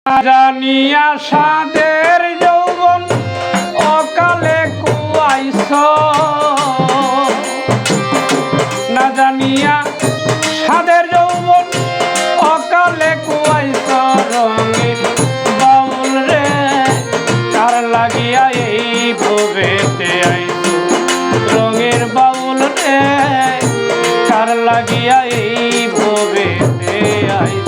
জানিয়া সাদের যৌবন অকালে কুয়াইছ, না জানিয়া সাদের যৌবন অকালে কুয়াইছ। রঙের বাউল রে কার লাগিয়া এই ভবেতে আইছ, রঙের বাউল রে কার লাগিয়া এই ভবেতে আইছ।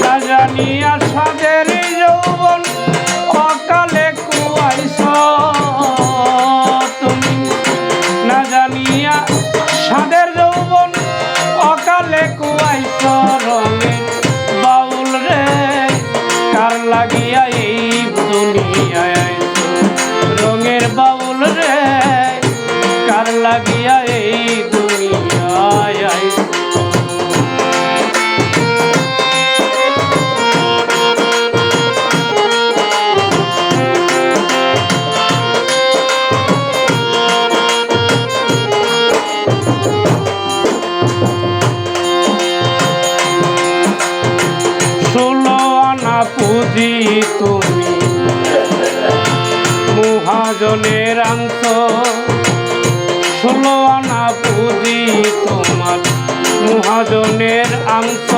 না জানিয়া সাদের যৌবন অকালে কুয়াইছ তুমি, না জানিয়া সাদের যৌবন অকালে কুয়াইছ। রঙের বাউল রে কার লাগিয়া এই দুনিয়ায় আইছ, রঙের বাউল রে কার লাগিয়া এই দুনিয়ায় আইছ। পুঁজি তুমি মহাজনের আংশ, 16 আনা পুঁজি তোমার মহাজনের অংশ।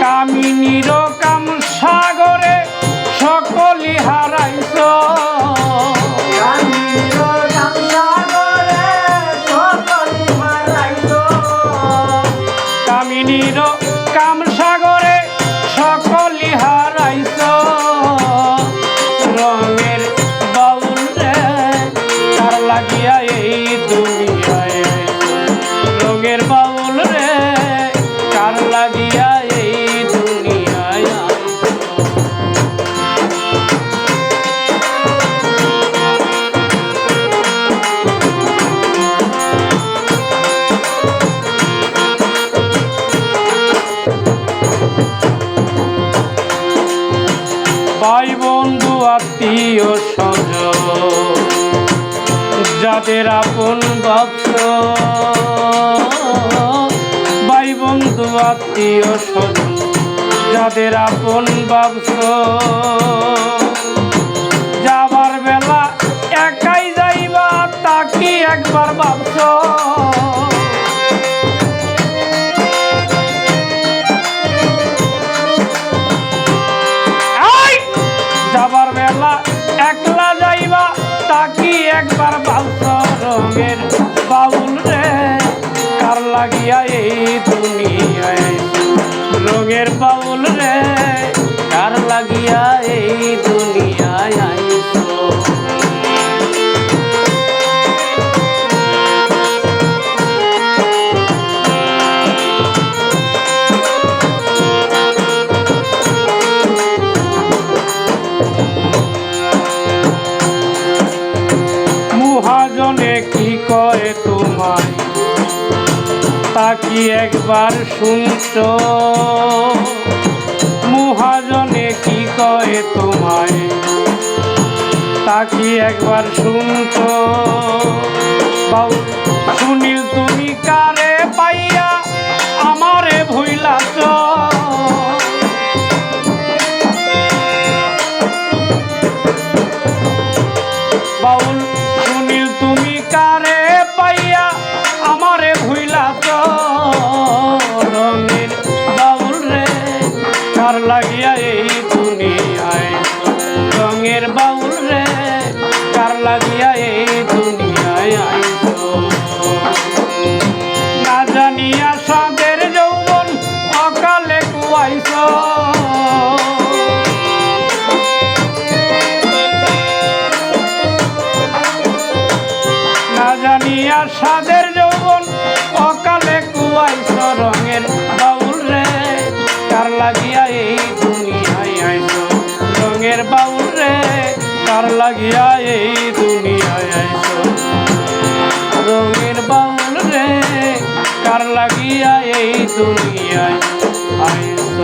কামিনীর কাম সাগরে সকলি হারাইছ, কামিনীর কাম সাগরে সকলি হারাইছ। রঙের বাউল রে কার লাগিয়া এই দুনিয়ায় আইছ, রঙের বাউল রে কার লাগিয়া এই দুনিয়ায় আইছ। ভাই বন্ধু আত্মীয় স্বজন যাদের আপন ভাবছ, ভাই বন্ধু আত্মীয় স্বজন যাদের আপন ভাবছ। যাবার বেলা একাই যাইবা তা কি একবার ভাবছ, যাবার বেলা একলা যাইবা তা কি একবার ভাবছ। রঙের বাউল রে কার লাগিয়া এই দুনিয়ায় আইছ, রঙের বাউল রে কার লাগিয়া এই দুনিয়ায় আইছ। মহাজনে কি কয় তোমায় তা কি একবার শুনছ, মহাজনে কি কয় তোমায় তা কি একবার শুনছ। সুনীল তুমি কারে পাইয়া আমারে ভুইলাছ, বাউল সুনীল তুমি কারে পাইয়া আমারে ভুইলাছ। রঙের বাউল রে কার লাগিয়া এই দুনিয়ায়, রঙের বাউল রে কার লাগিয়া এই দুনিয়ায় আইছ। না জানিয়া সাদের যৌবন অকালে কুয়াইছ, না জানিয়া সাদের যৌবন অকালে কুয়াইছ। রঙের বাউল রে কার লাগিয়া এই দুনিয়ায় আইছ, রঙের বাউল রে কার লাগিয়া এই দুনিয়ায় আইছ, রঙের বাউল রে কার লাগিয়া এই দুনিয়ায় আইছ।